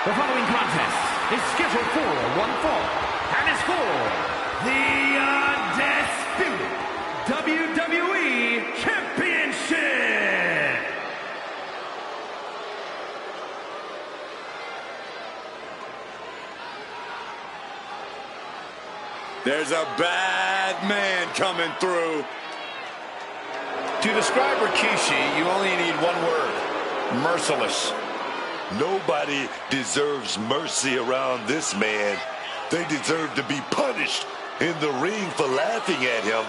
The following contest is scheduled for one fall and is for the Undisputed WWE Championship. There's a bad man coming through. To describe Rikishi, you only need one word: merciless. Nobody deserves mercy around this man. They deserve to be punished in the ring for laughing at him.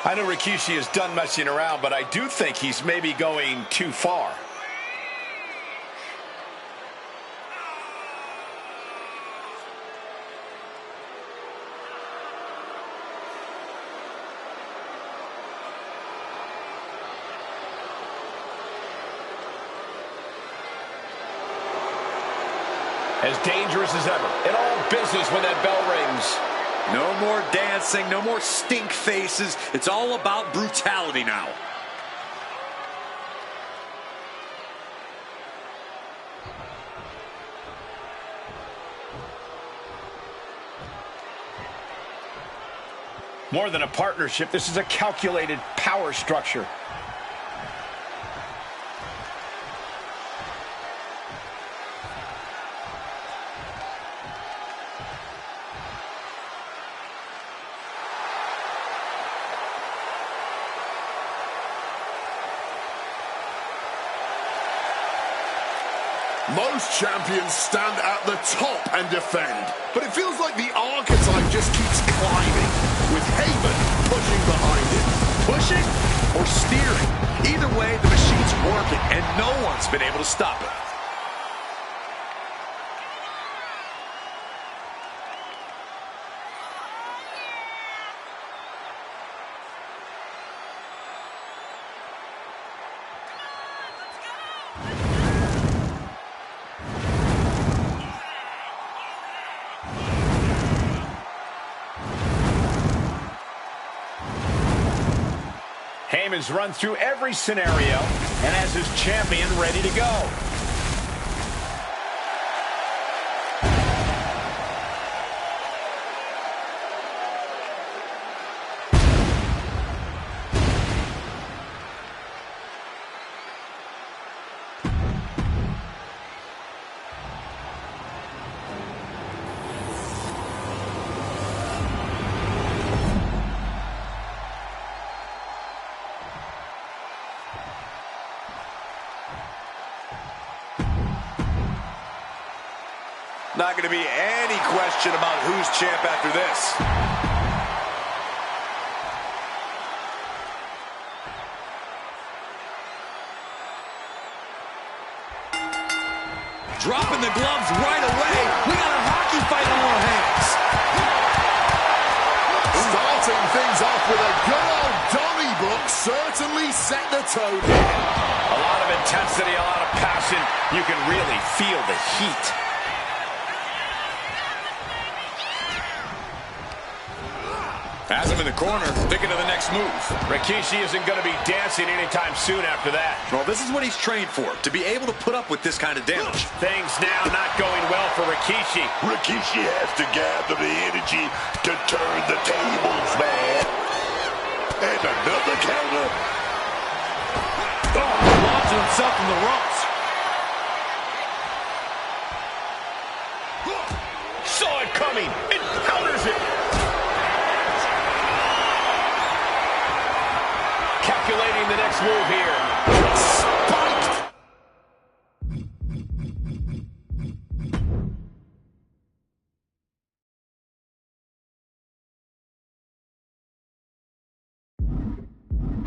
I know Rikishi is done messing around, but I do think he's maybe going too far. As dangerous as ever. In all business when that bell rings. No more dancing, no more stink faces. It's all about brutality now. More than a partnership, this is a calculated power structure. Most champions stand at the top and defend, but it feels like the archetype just keeps climbing, with Heyman pushing behind it. Pushing or steering. Either way, the machine's working, and no one's been able to stop it. Heyman's run through every scenario and has his champion ready to go. Not going to be any question about who's champ after this. Dropping the gloves right away. We got a hockey fight on our hands. Starting things off with a good old Donnybrook certainly set the tone. A lot of intensity, a lot of passion. You can really feel the heat. Has him in the corner, thinking of the next move. Rikishi isn't going to be dancing anytime soon after that. Well, this is what he's trained for, to be able to put up with this kind of damage. Things now not going well for Rikishi. Rikishi has to gather the energy to turn the tables, man. And another counter. Oh, launching himself from the ropes. Saw it coming. It counters it. Calculating the next move here. Spiked.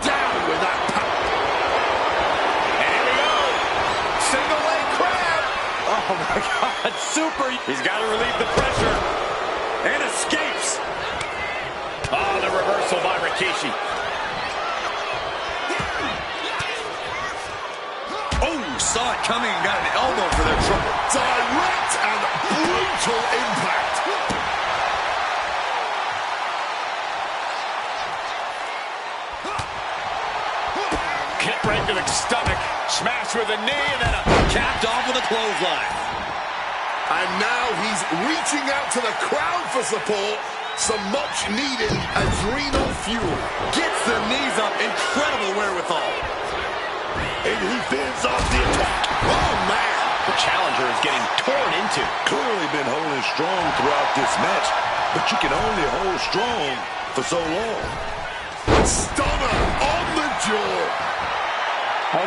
Down with that power. And here we go. Single leg crab. Oh my God, super. He's got to relieve the pressure. And escapes. Oh, the reversal by Rikishi. Saw it coming and got an elbow for their trouble. Direct and brutal impact. Kick right to the stomach. Smash with a knee and then a capped off with a clothesline. And now he's reaching out to the crowd for support. Some much-needed adrenal fuel. Gets the knees up. Incredible wherewithal. And he fends off the attack. Oh, man. The challenger is getting torn into. Clearly been holding strong throughout this match, but you can only hold strong for so long. Stunner on the jaw.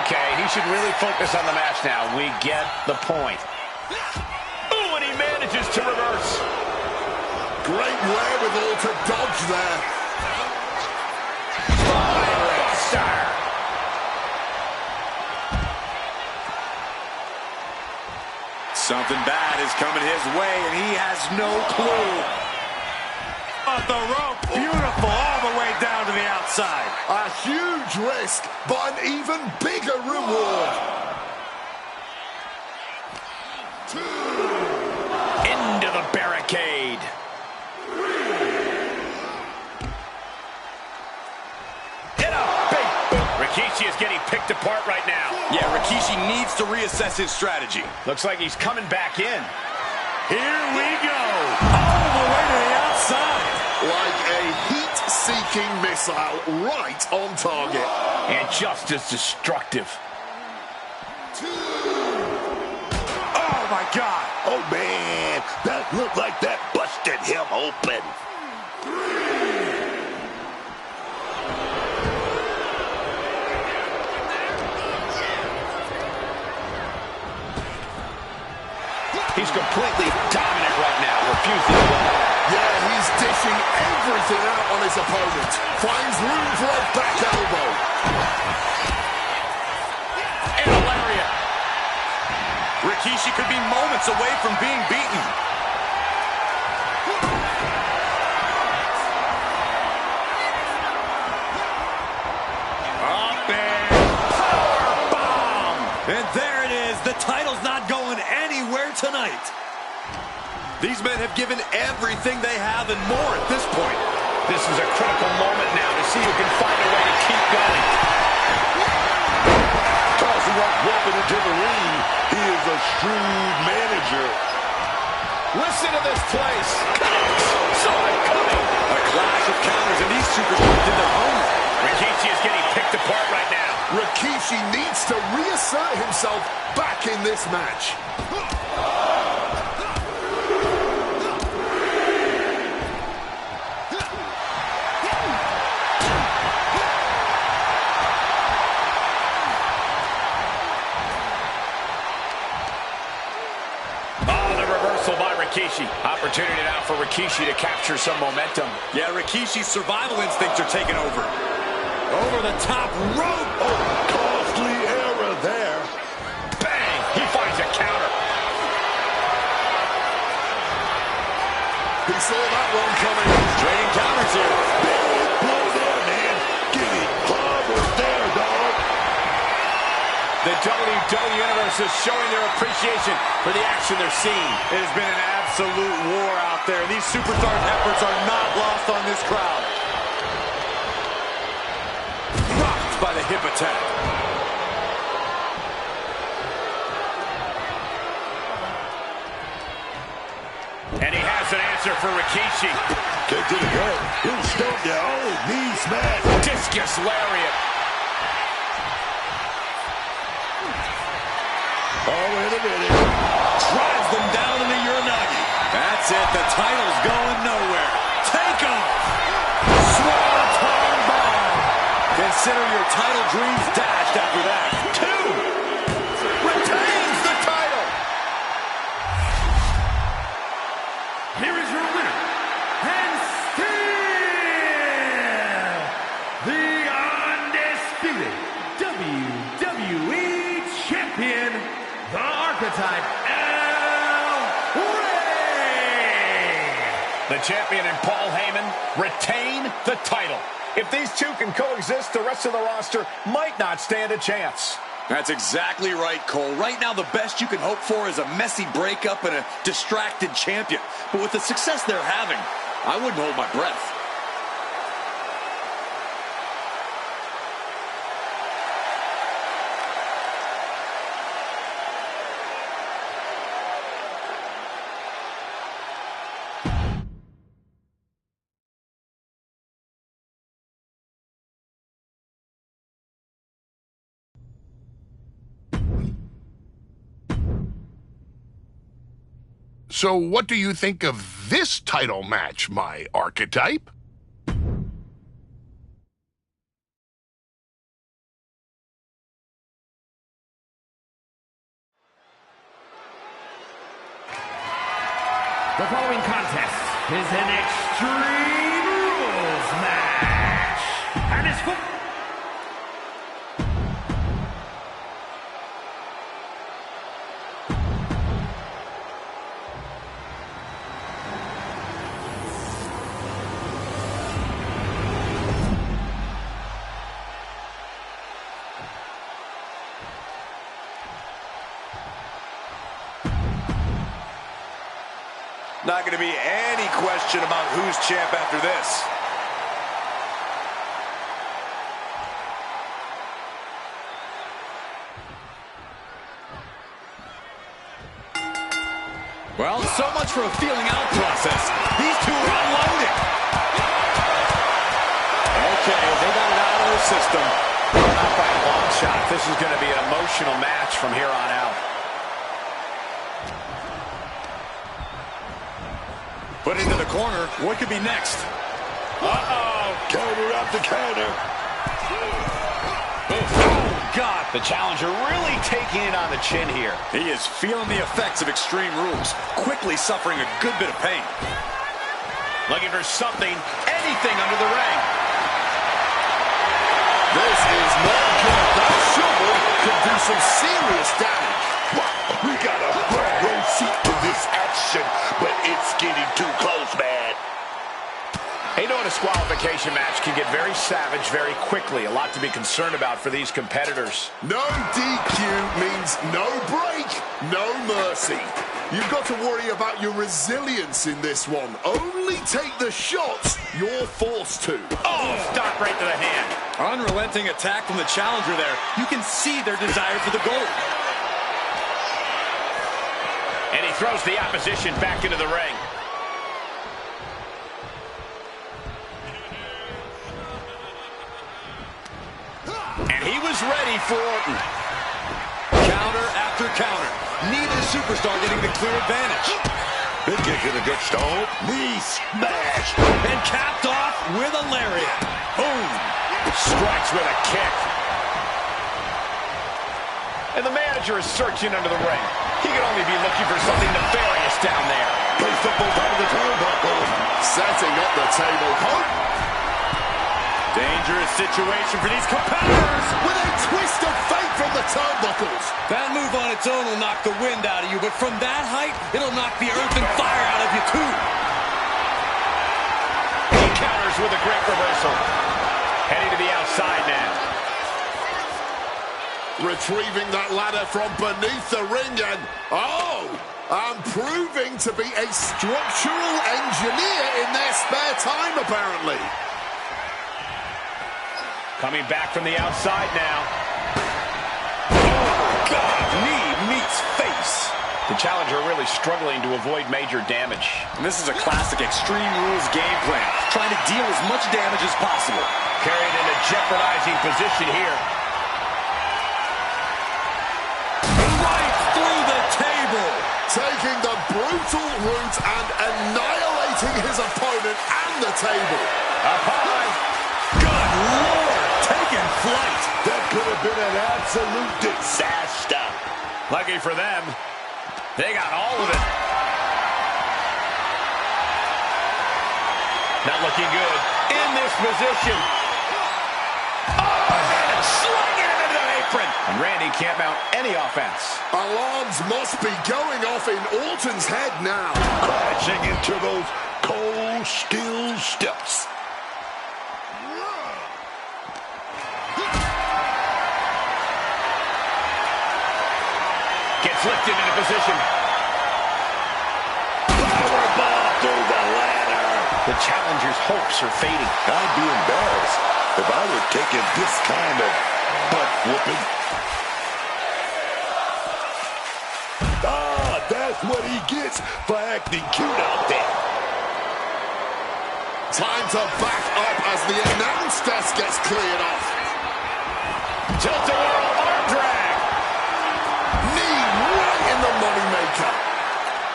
Okay, he should really focus on the match now. We get the point. Ooh, and he manages to reverse. Great wherewithal to dodge there. Buster. Something bad is coming his way, and he has no clue. Off the rope, beautiful, all the way down to the outside. A huge risk, but an even bigger reward. Into the barricade. Hit a big boot. Rikishi is getting picked apart right now. Yeah, Rikishi needs to reassess his strategy. Looks like he's coming back in. Here we go. All the way to the outside. Like a heat-seeking missile right on target. And just as destructive. Oh, my God. Oh, man, that looked like that busted him open. He's completely dominant right now, refusing to let up. Yeah, he's dishing everything out on his opponent. Finds room for a back elbow. And a lariat. Rikishi could be moments away from being beaten. Up and powerbomb. And there it is. The title's not going anywhere tonight. These men have given everything they have and more at this point. This is a critical moment now to see who can find a way to keep going. Tossing that weapon into the ring. He is a shrewd manager. Listen to this place. Saw it coming. A clash of counters, and these superstars did their homework. Rikishi is getting picked apart right now. Rikishi needs to reassert himself back in this match. Rikishi. Opportunity now for Rikishi to capture some momentum. Yeah, Rikishi's survival instincts are taking over. Over the top rope. Oh, costly error there. Bang! He finds a counter. He saw that one coming. Trading counters here. Big blow there, man. Getting clobbered there, dog. The WWE Universe is showing their appreciation for the action they're seeing. It has been an absolute war out there. These superstars' efforts are not lost on this crowd. Rocked by the hip attack. And he has an answer for Rikishi. Kick to the gut. He'll stomp you. Oh, knee smash. Discus lariat. Oh, wait a minute. Drives them down into Uranagi. That's it. The title's going nowhere. Take off. Swanton bomb. Consider your title dreams dashed after that. 2. Retains the title. Here is your winner, and still the undisputed WWE Champion, the Archetype El Rey. The champion and Paul Heyman retain the title. If these two can coexist, the rest of the roster might not stand a chance. That's exactly right, Cole. Right now, the best you can hope for is a messy breakup and a distracted champion. But with the success they're having, I wouldn't hold my breath. So what do you think of this title match, my archetype? The following contest is an Extreme Rules match. And it's for... Not going to be any question about who's champ after this. Well, so much for a feeling out process. These two are unloading. Okay, they got it out of their system. Not by a long shot. This is going to be an emotional match from here on out. Put into the corner. What could be next? Uh-oh. Counter after counter. Oh, God. The challenger really taking it on the chin here. He is feeling the effects of Extreme Rules, quickly suffering a good bit of pain. Looking for something, anything under the ring. This is not good. That shovel could do some serious damage. We got a front row seat to this action, but it's getting too close, man. Hey, a disqualification match can get very savage very quickly. A lot to be concerned about for these competitors. No DQ means no break, no mercy. You've got to worry about your resilience in this one. Only take the shots you're forced to. Oh, stop right to the hand. Unrelenting attack from the challenger there. You can see their desire for the gold. And he throws the opposition back into the ring. And he was ready for Orton. Counter after counter. Neither superstar getting the clear advantage. Big kick in a good stomp. Knee smash. And capped off with a lariat. Boom. Strikes with a kick. And the manager is searching under the ring. He could only be looking for something nefarious down there. Placed up both out of the turnbuckle. Setting up the table. Dangerous situation for these competitors. With a twist of fate from the turnbuckles. That move on its own will knock the wind out of you, but from that height, it'll knock the earth and fire out of you, too. He counters with a great reversal. Heading to the outside now. Retrieving that ladder from beneath the ring and, I'm proving to be a structural engineer in their spare time, apparently. Coming back from the outside now. Oh, God, knee meets face. The challenger really struggling to avoid major damage. And this is a classic Extreme Rules game plan, trying to deal as much damage as possible. Carried in a jeopardizing position here. Right through the table. Taking the brutal route and annihilating his opponent and the table. Up high. Good Lord, taking flight. That could have been an absolute disaster. Lucky for them, they got all of it. Not looking good in this position. Oh, and slung it into the apron. And Randy can't mount any offense. Alarms must be going off in Orton's head now. Crashing into those cold steel steps. Gets lifted into position. Powerbomb through the ladder. The challenger's hopes are fading. I'd be embarrassed if I were taking this kind of butt whooping. That's what he gets for acting cute out there. Time to back up as the announce desk gets cleared off. Tilt-a-whirl arm drag. Knee right in the moneymaker.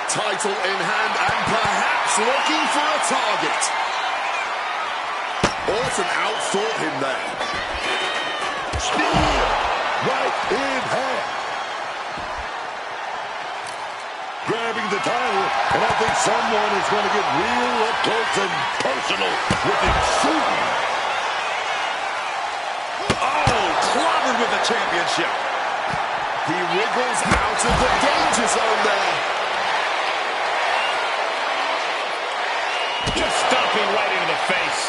title in hand and perhaps looking for a target. Orton outthought him there. Spear right in hand. Grabbing the title, and I think someone is going to get real up close and personal with him soon. Oh, clobbered with the championship. He wriggles out of the danger zone there. Just stomping right into the face.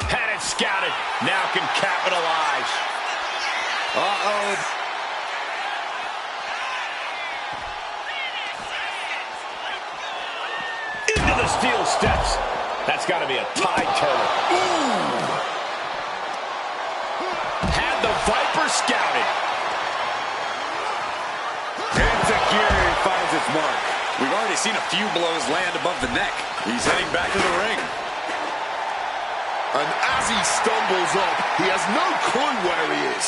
Had it scouted. Now can capitalize. Uh-oh. Into the steel steps. That's got to be a tide turner. Ooh. Had the Viper scouted. Enzuigiri finds its mark. We've already seen a few blows land above the neck. He's heading back to the ring. And as he stumbles up, he has no clue where he is.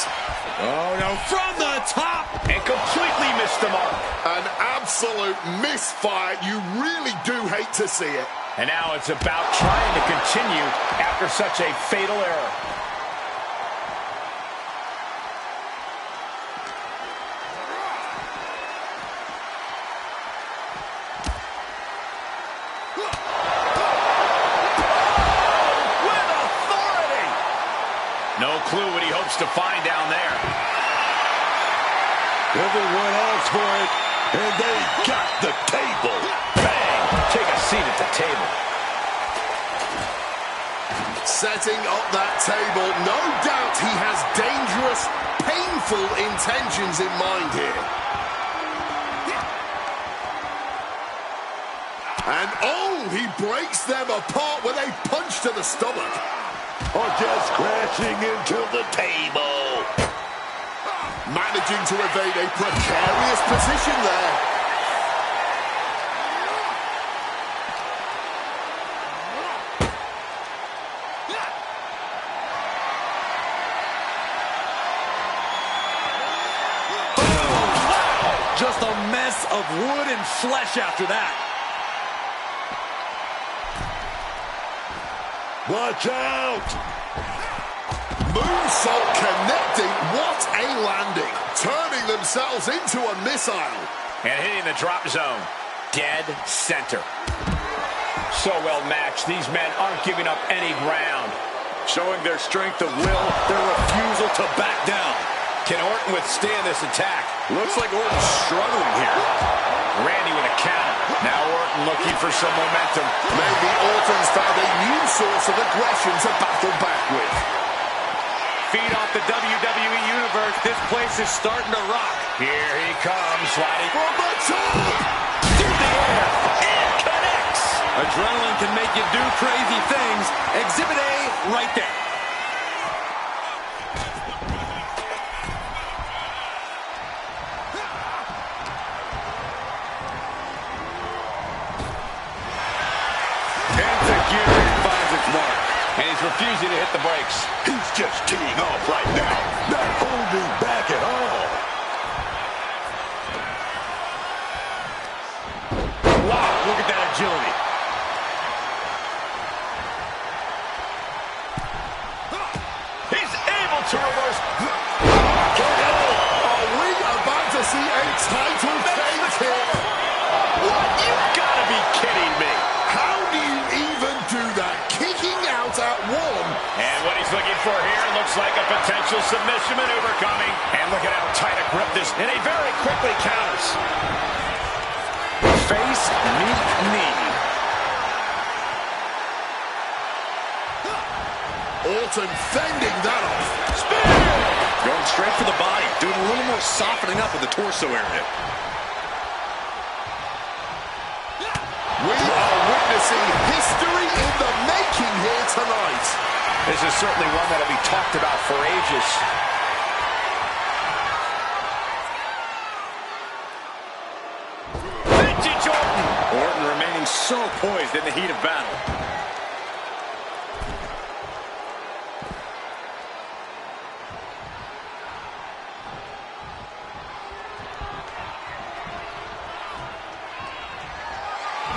Oh, no, from the top! And completely missed the mark. An absolute misfire. You really do hate to see it. And now it's about trying to continue after such a fatal error. No clue what he hopes to find down there. Everyone asked for it, and they got the table. Bang! Take a seat at the table. Setting up that table, no doubt he has dangerous, painful intentions in mind here. And oh, he breaks them apart with a punch to the stomach. Or just crashing into the table. Managing to evade a precarious position there. Just a mess of wood and flesh after that. Watch out! Moonsault connecting. What a landing. Turning themselves into a missile. And hitting the drop zone. Dead center. So well matched. These men aren't giving up any ground. Showing their strength of will, their refusal to back down. Can Orton withstand this attack? Looks like Orton's struggling here. Randy with a counter. Now Orton looking for some momentum. Maybe Orton's found a new source of aggression to battle back with. Feed off the WWE Universe. This place is starting to rock. Here he comes, sliding From the top! through the air. And connects. Adrenaline can make you do crazy things. Exhibit A right there. Enzuigiri finds its mark. And he's refusing to hit the brakes. He's just teeing off right now. Not holding back at all. Wow, look at that agility. He's able to reverse. Are we about to see a title change here? You've got to be kidding me. How do you even do that? Kicking out at one. And what he's looking for here looks like a potential submission maneuver coming. And look at how tight a grip this, and he very quickly counters. Face, knee. Orton fending that off. Spear! Going straight for the body, doing a little more softening up with the torso area. We are witnessing history in the making here tonight. This is certainly one that'll be talked about for ages. Vintage Orton. Orton remaining so poised in the heat of battle.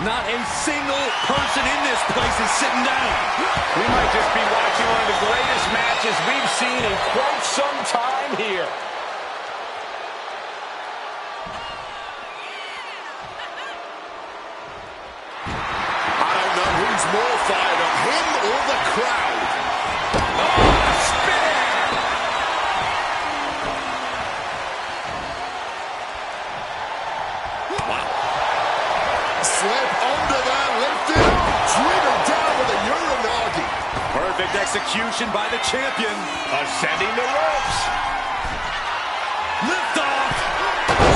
Not a single person in this place is sitting down. We might just be watching one of the greatest matches we've seen in quite some time here. I don't know who's more fired up, him or the crowd. Oh, spin! Wow. Slip under there, lifted up, driven down with a Uranagi. Perfect execution by the champion. Ascending the ropes. Lift off.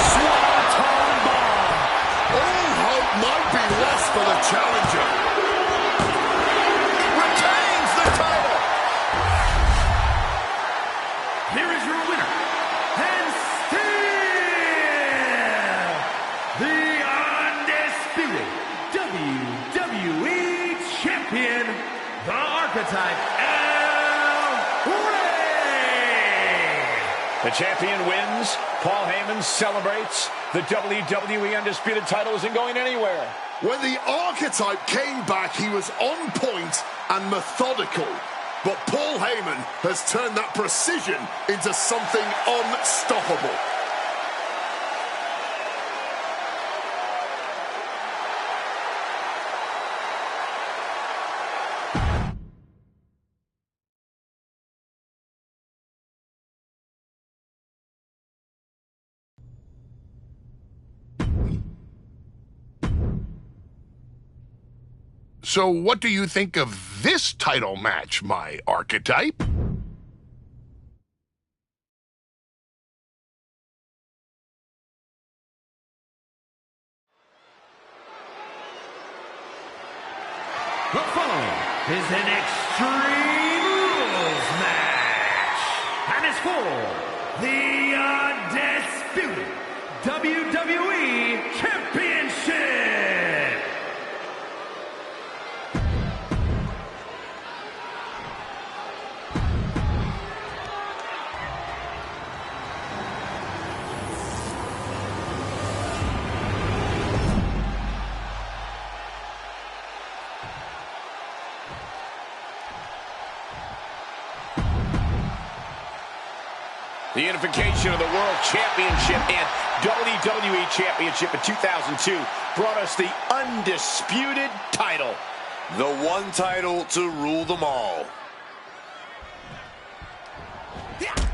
Swanton bomb. All hope might be lost for the challenger. Retains the title. Here is your winner, and still the undisputed WWE Champion, the Archetype El Rey. The champion wins. Paul Heyman celebrates. The WWE Undisputed title isn't going anywhere. When the Archetype came back, he was on point and methodical. But Paul Heyman has turned that precision into something unstoppable. So what do you think of this title match, my archetype? The following is an Extreme Rules match, and it's for the undisputed WWE Championship. The unification of the World Championship and WWE Championship in 2002 brought us the undisputed title. The one title to rule them all.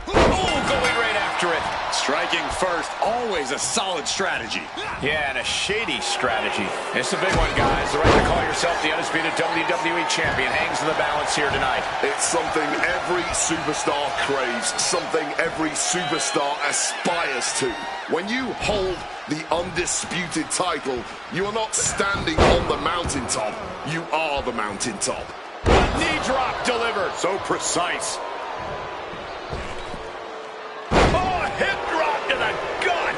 Oh, going right after it. Striking first, always a solid strategy. Yeah, and a shady strategy. It's a big one, guys. The right to call yourself the undisputed WWE Champion hangs in the balance here tonight. It's something every superstar craves, something every superstar aspires to. When you hold the undisputed title, you are not standing on the mountaintop, you are the mountaintop. Knee drop delivered. So precise. Hip drop to the gut.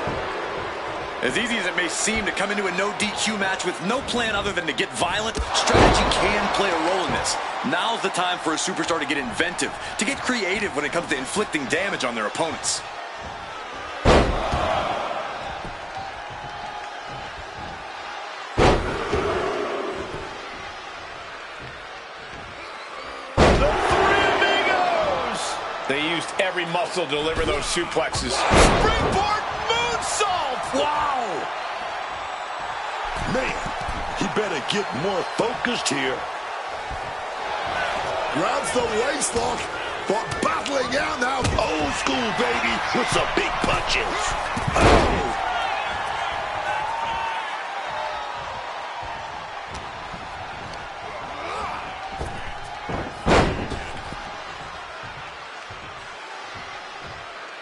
As easy as it may seem to come into a no DQ match with no plan other than to get violent, strategy can play a role in this. Now's the time for a superstar to get inventive, to get creative when it comes to inflicting damage on their opponents. They used every muscle to deliver those suplexes. Springboard moonsault! Wow! Man, he better get more focused here. Grabs the waistlock, but battling out now. Old school, baby, with some big punches. Oh!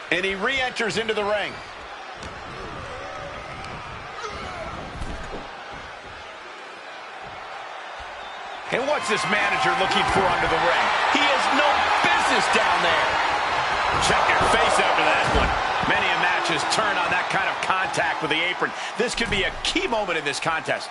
And he re-enters into the ring. And what's this manager looking for under the ring? He has no business down there. Check your face after that one. Many a match has turned on that kind of contact with the apron. This could be a key moment in this contest.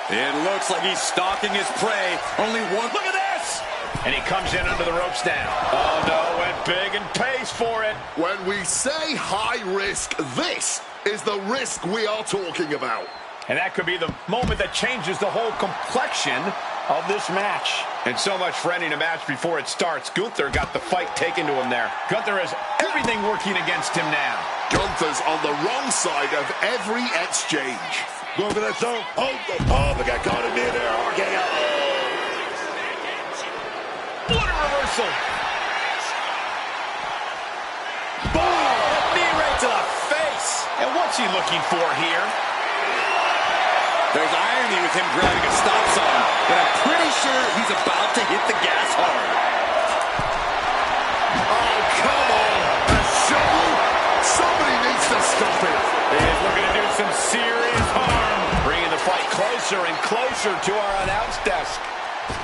It looks like he's stalking his prey. Only one. Look at this! And he comes in under the ropes now. Oh, no, went big and pays for it. When we say high risk, this is the risk we are talking about. And that could be the moment that changes the whole complexion of this match. And so much for ending a match before it starts. Gunther got the fight taken to him there. Gunther has everything working against him now. Gunther's on the wrong side of every exchange. Go for that throw. Oh, but got caught in midair. RKO. What a reversal. Boom! Knee right to the face. And what's he looking for here? There's irony with him grabbing a stop sign, but I'm pretty sure he's about to hit the gas hard. Oh, come on. A shovel? Somebody needs to stop it. He is looking to do some serious harm. Bringing the fight closer and closer to our announce desk.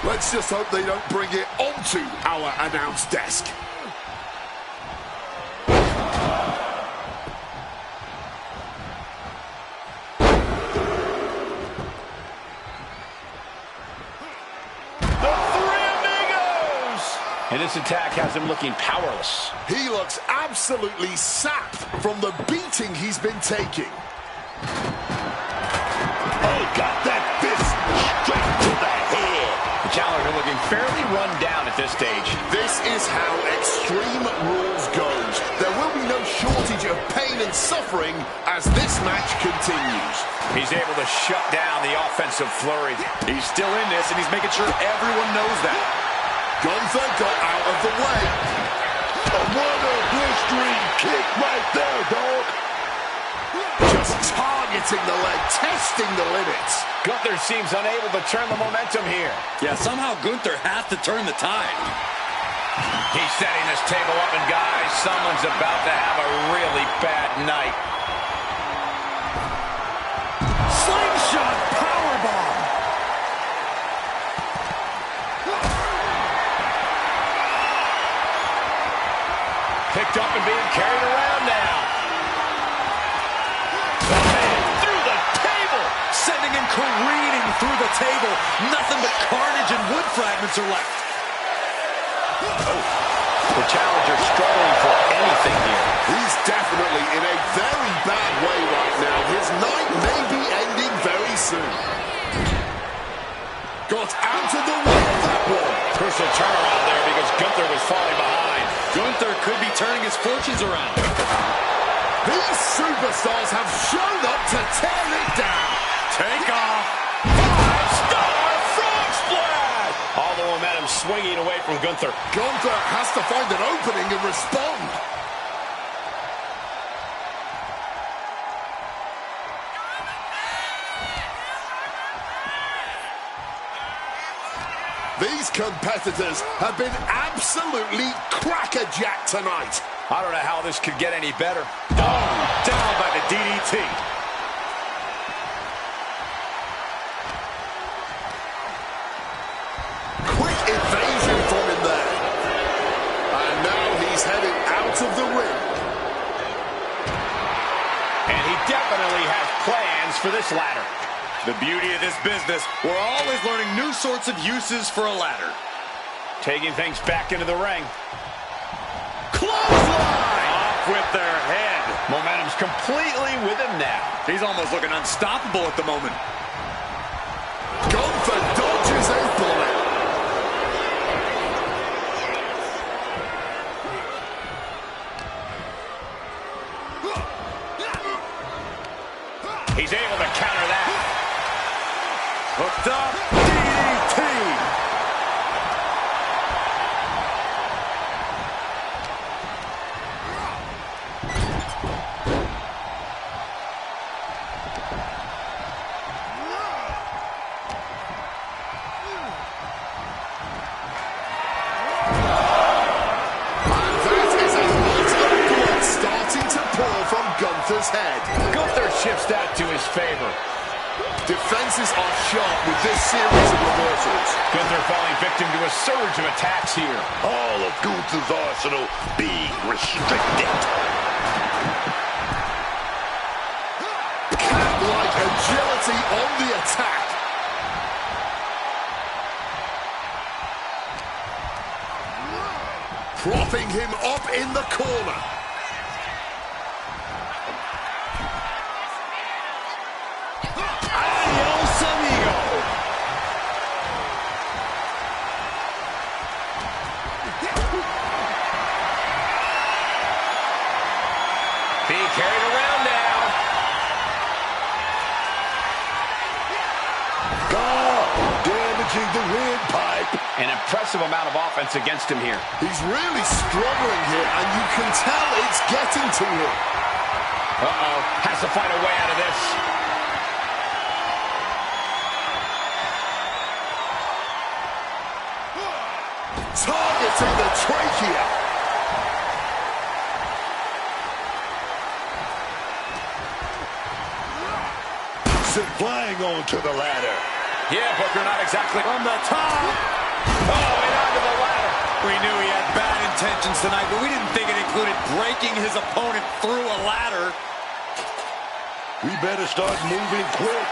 Let's just hope they don't bring it onto our announce desk. And this attack has him looking powerless. He looks absolutely sapped from the beating he's been taking. Oh, got that fist straight to the head. The challenger looking fairly run down at this stage. This is how Extreme Rules goes. There will be no shortage of pain and suffering as this match continues. He's able to shut down the offensive flurry. He's still in this, and he's making sure everyone knows that. Gunther got out of the way. What a blistering kick right there, dog. Just targeting the leg, testing the limits. Gunther seems unable to turn the momentum here. Yeah, somehow Gunther has to turn the tide. He's setting this table up, and guys, someone's about to have a really bad night. Slingshot powerbomb. Picked up and being carried around now. Through the table. Sending him careening through the table. Nothing but carnage and wood fragments are left. Oh. The challenger struggling for anything here. He's definitely in a very bad way right now. His night may be ending very soon. Got out of the way of that one. Crucial turnaround there because Gunther was falling behind. Gunther could be turning his fortunes around. These superstars have shown up to tear it down. Take off. 5-star frog splash. All the momentum swinging away from Gunther. Gunther has to find an opening and respond. These competitors have been absolutely crackerjacked tonight. I don't know how this could get any better. Oh, down by the DDT. Quick evasion from him there. And now he's heading out of the ring. And he definitely has plans for this ladder. The beauty of this business, we're always learning new sorts of uses for a ladder. Taking things back into the ring. Clothesline! Off with their head. Momentum's completely with him now. He's almost looking unstoppable at the moment. Gunther dodges a bullet. He's able to counter that. Hooked up, DDT! Gunther's head. Gunther shifts that to his favor. Defenses are sharp with this series of reversals. Gunther falling victim to a surge of attacks here. All of Gunther's arsenal being restricted. Cat-like agility on the attack. Propping him up in the corner. managing the windpipe. An impressive amount of offense against him here. He's really struggling here, and you can tell it's getting to him. Uh-oh, has to find a way out of this. Targeting the trachea. Flying onto the ladder. Yeah, Booker, not exactly. From the top. Oh, and onto the ladder. We knew he had bad intentions tonight, but we didn't think it included breaking his opponent through a ladder. We better start moving quick.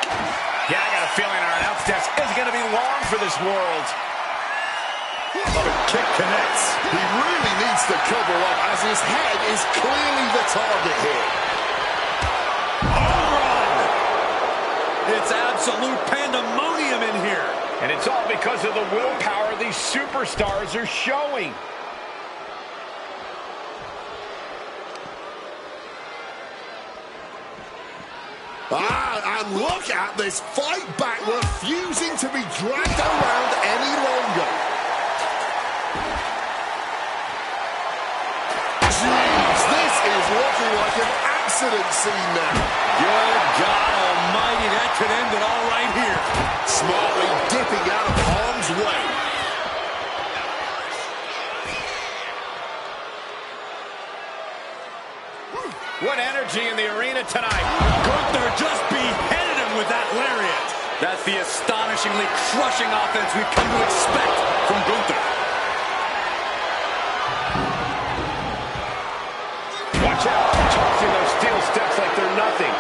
Yeah, I got a feeling our announce desk is going to be long for this world. The kick connects. He really needs to cover up, as his head is clearly the target here. It's absolute pandemonium in here. And it's all because of the willpower these superstars are showing. And look at this fight back, refusing to be dragged around any longer. Jeez, this is looking like an accident scene now. Good God almighty, that could end it all right here. Smartly dipping out of harm's way. What energy in the arena tonight. Gunther just beheaded him with that lariat. That's the astonishingly crushing offense we've come to expect from Gunther. Watch out, tossing those steel steps like they're nothing.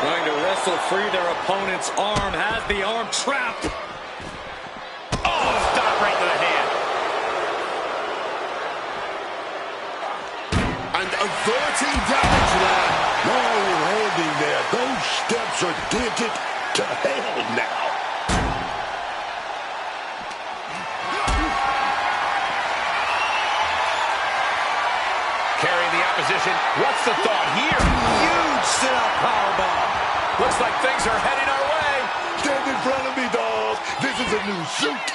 Trying to wrestle free their opponent's arm, has the arm trapped. Oh, stop right to the hand. And averting damage there. No landing there. Those steps are dented to hell now. Carrying the opposition. What's the thought here? Huge sit-up powerbomb. Looks like things are heading our way. Stand in front of me, dog. This is a new suit.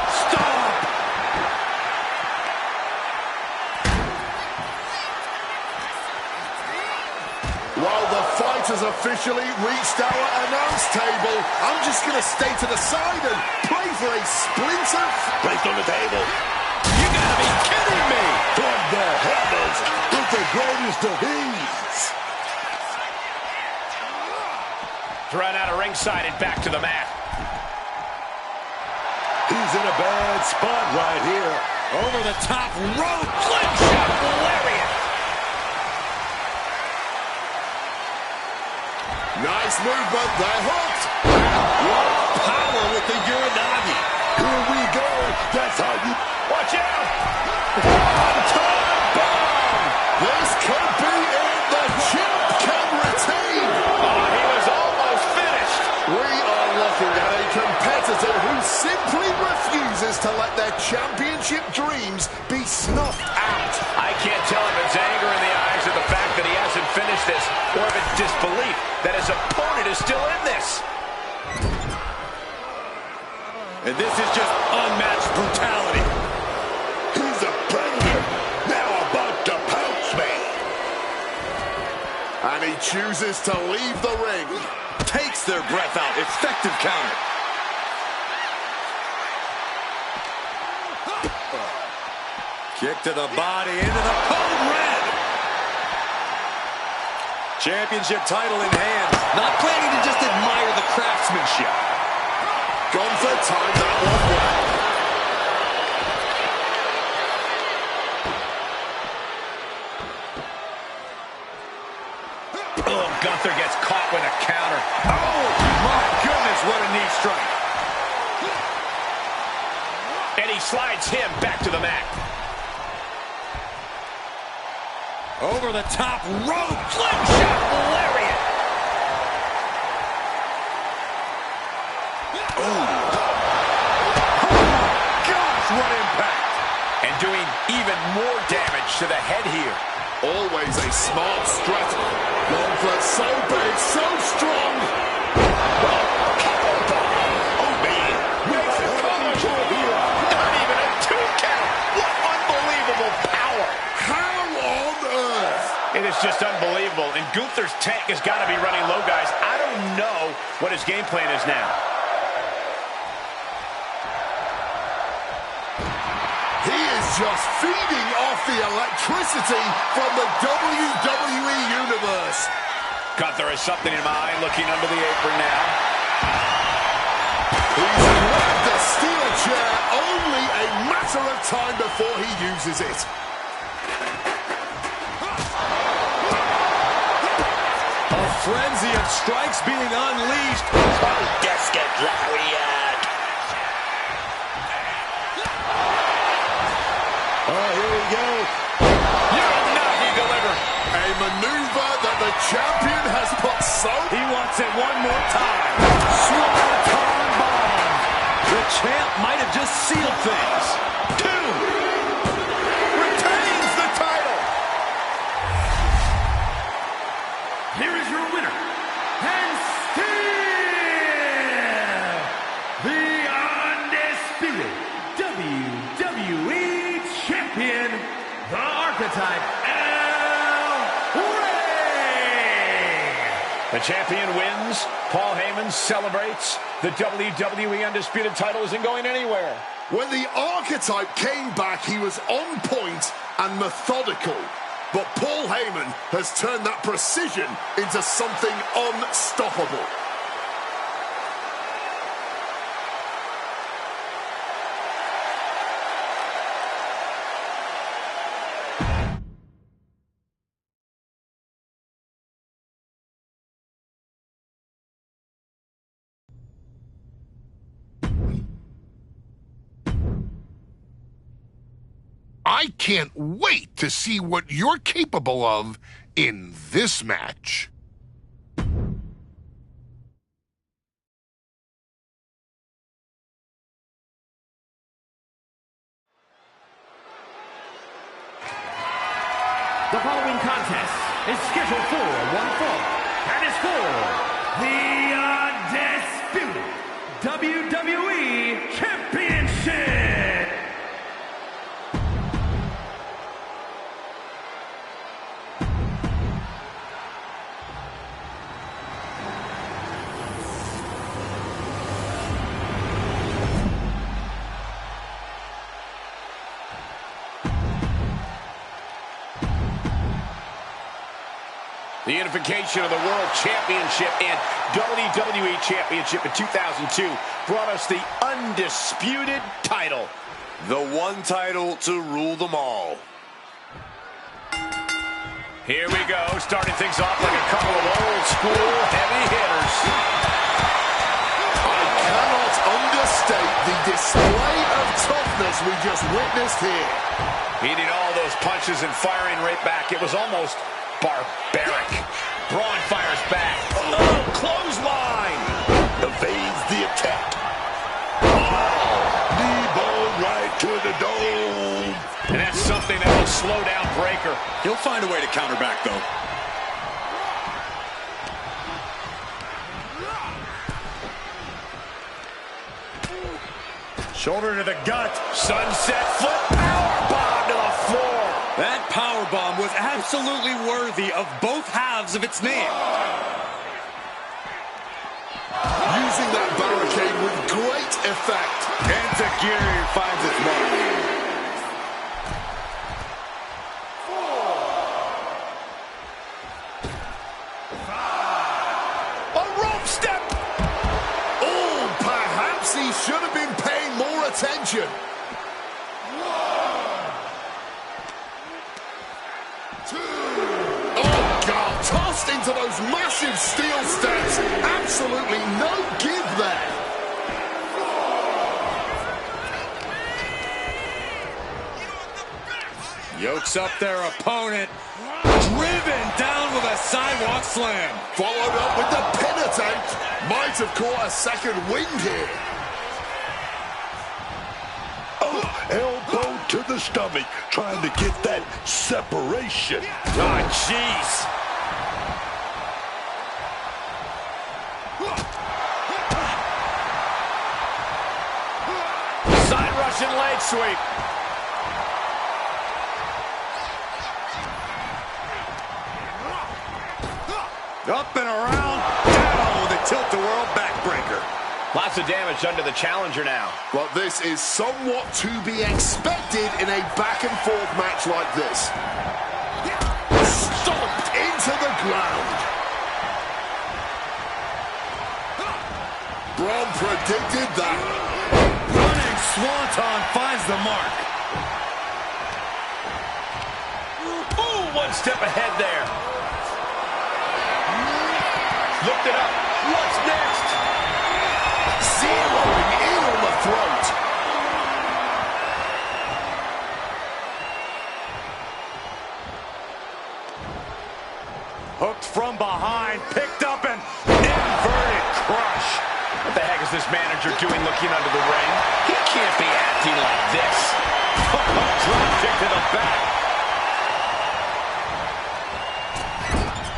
Stop! While the fight has officially reached our announce table, I'm just going to stay to the side and pray for a splinter. Placed on the table. You gotta be kidding me. From the heavens with the greatest of ease. Run out of ringside and back to the mat. He's in a bad spot right here. Over the top rope. Slingshot lariat. Nice movement. They're hooked. What power with the Uranagi. Here we go. That's how you... Watch out. One-time bomb. This could be it. The champ can retain. Oh, he was almost finished. We are looking at a competitor who simply refuses to let their championship dreams be snuffed out. I can't tell if it's anger in the eyes or the fact that he hasn't finished this, or if it's disbelief that his opponent is still in this. And this is just unmatched brutality. He's a predator. Now about to pounce me. And he chooses to leave the ring. Takes their breath out. Effective counter. Kick to the body, into the code red. Championship title in hand. Not planning to just admire the craftsmanship. Gunther timed that one well. Oh, Gunther gets caught with a counter. Oh, my goodness, what a knee strike. And he slides him back to the mat. Over the top rope. Slingshot lariat. Oh, gosh, what impact. And doing even more damage to the head here. Always a smart strategy. Gauntlet so big, so strong. Gunther's tank has got to be running low, guys. I don't know what his game plan is now. He is just feeding off the electricity from the WWE Universe. Gunther has something in mind, looking under the apron now. He's grabbed a steel chair, only a matter of time before he uses it. A frenzy of strikes being unleashed. Oh, Desket Lariat. Oh, here we go. He delivered. A maneuver that the champion has put so... He wants it one more time. Swanton bomb. The champ might have just sealed things. 2. Retains the title. Here is your winner, and still the undisputed WWE Champion, the Archetype El Rey. The champion wins. Paul Heyman celebrates. The WWE Undisputed title isn't going anywhere. When the Archetype came back, he was on point and methodical. But Paul Heyman has turned that precision into something unstoppable. I can't wait to see what you're capable of in this match. The following contest is scheduled for one fall and is for the undisputed WWE Championship. The unification of the World Championship and WWE Championship in 2002 brought us the undisputed title. The one title to rule them all. Here we go, starting things off like a couple of old school heavy hitters. I cannot understate the display of toughness we just witnessed here. Eating all those punches and firing right back. It was almost barbaric. Braun fires back. Oh, clothesline. Evades the attack. Oh, knee ball right to the dome. And that's something that will slow down Breaker. He'll find a way to counter back, though. Shoulder to the gut. Sunset flip. Powerbomb to the floor. That powerbomb was absolutely worthy of both halves of its name. Using that barricade with great effect. And Takiri finds its mark. A rope step. Oh, perhaps he should have been paying more attention. Tossed into those massive steel steps. Absolutely no give there. Yokes up their opponent. Driven down with a sidewalk slam. Followed up with the pin attempt. Might have caught a second wind here. Oh, elbow to the stomach. Trying to get that separation. Oh, jeez. Side Russian leg sweep. Up and around, down with a tilt-the-world backbreaker. Lots of damage done to the challenger now. But this is somewhat to be expected in a back-and-forth match like this. Stomped into the ground. Braun predicted that. Running Swanton finds the mark. Ooh, one step ahead there. Looked it up. What's next? Zeroing in on the throat. Hooked from behind, picked up and inverted crush. What the heck is this manager doing looking under the ring? He can't be acting like this. Drop kick to the back.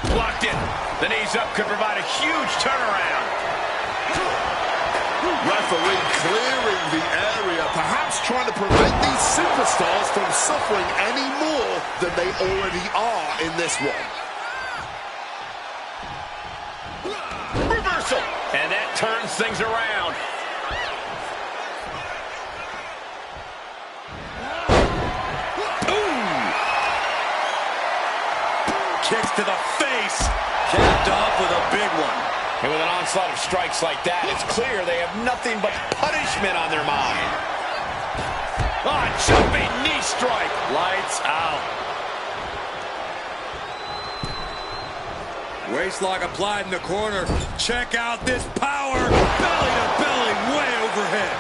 Blocked it. The knees up could provide a huge turnaround. Referee clearing the area, perhaps trying to prevent these superstars from suffering any more than they already are in this one. Reversal. And that turns things around. Ooh. Kicks to the face. Capped off with a big one. And with an onslaught of strikes like that, it's clear they have nothing but punishment on their mind. Ah, jumping knee strike. Lights out. Waistlock applied in the corner. Check out this power. Belly to belly, way overhead.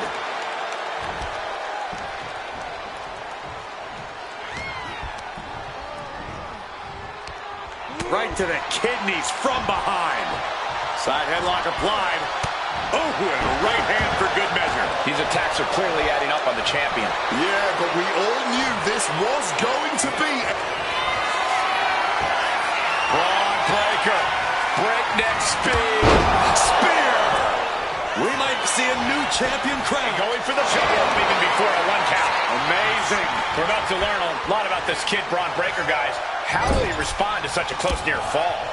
Right to the kidneys from behind. Side headlock applied. Oh, and a right hand for good measure. These attacks are clearly adding up on the champion. Yeah, but we all knew this was going to be. Braun breaker. Breakneck speed. Spear. We might see a new champion crown. Going for the shovel even before a 1 count. Amazing. We're about to learn a lot about this kid, Braun Breaker, guys. How will he respond to such a close near fall?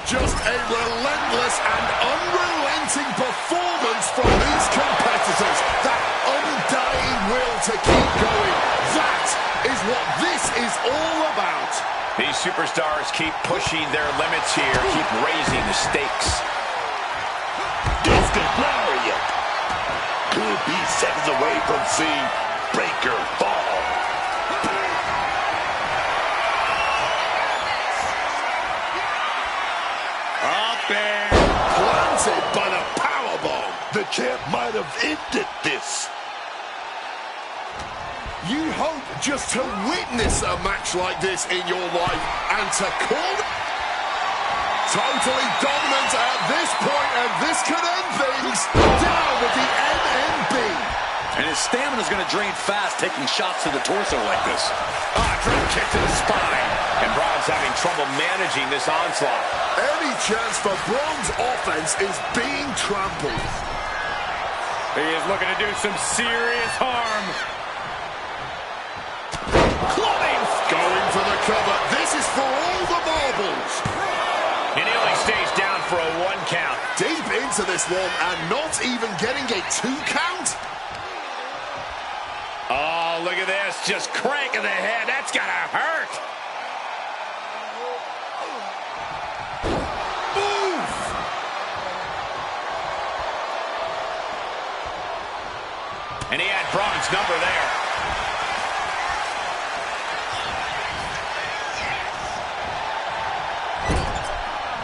Just a relentless and unrelenting performance from these competitors. That undying will to keep going. That is what this is all about. These superstars keep pushing their limits here, keep raising the stakes. Discus Lariat could be seconds away from seeing Breaker fall. Up and Planted by the powerbomb. The champ might have ended this. You hope just to witness a match like this in your life and to call it totally dominant at this point, and this could end things down with the NMB. And his stamina's going to drain fast, taking shots to the torso like this. Ah, drop kick to the spine. And Braun's having trouble managing this onslaught. Any chance for Braun's offense is being trampled. He is looking to do some serious harm. Clubbing! Going for the cover. This is for all the marbles. And he only stays down for a 1 count. Deep into this one and not even getting a 2 count. Oh, look at this. Just cranking the head. That's got to hurt. Oof. And he had Braun's number there.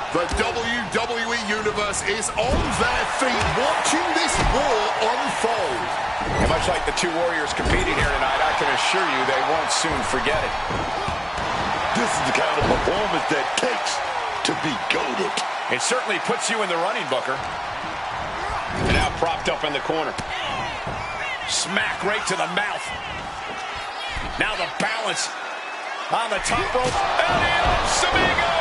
The WWE Universe is on their feet watching this war unfold. And much like the two warriors competing here tonight, I can assure you they won't soon forget it. This is the kind of performance that takes to be goated. It certainly puts you in the running, Booker. And now propped up in the corner. Smack right to the mouth. Now the balance on the top rope. And the Amigo!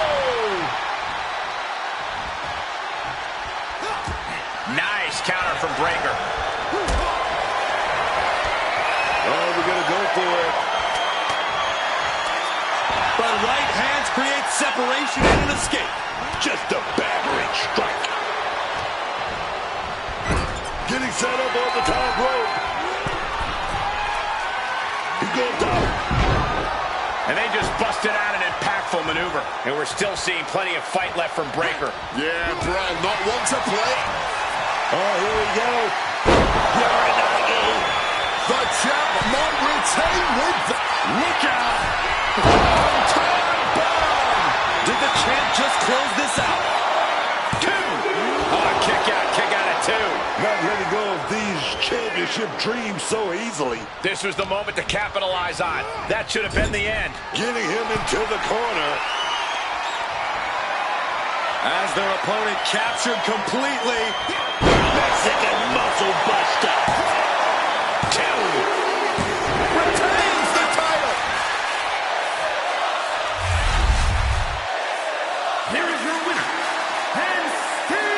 Nice counter from Breaker. Oh, we're going to go for it. But right hands create separation and an escape. impactful maneuver. And we're still seeing plenty of fight left from Breakker. Yeah, Braun, not one to play. Oh, here we go. The champ might retain with the... Look out! One-time bomb! Did the champ just close this out? 2! Oh, kick out at 2. Not letting go of these championship dreams so easily. This was the moment to capitalize on. That should have been the end. Getting him into the corner. As their opponent captured completely. Mexican muscle buster. 2. Retains the title. Here is your winner, and still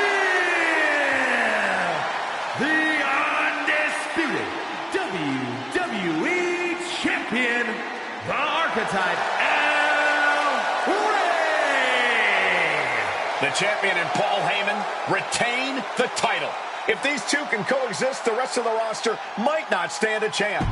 the undisputed WWE Champion, the Archetype El Rey. The champion and Paul Heyman retain the title. If these two can coexist, the rest of the roster might not stand a chance.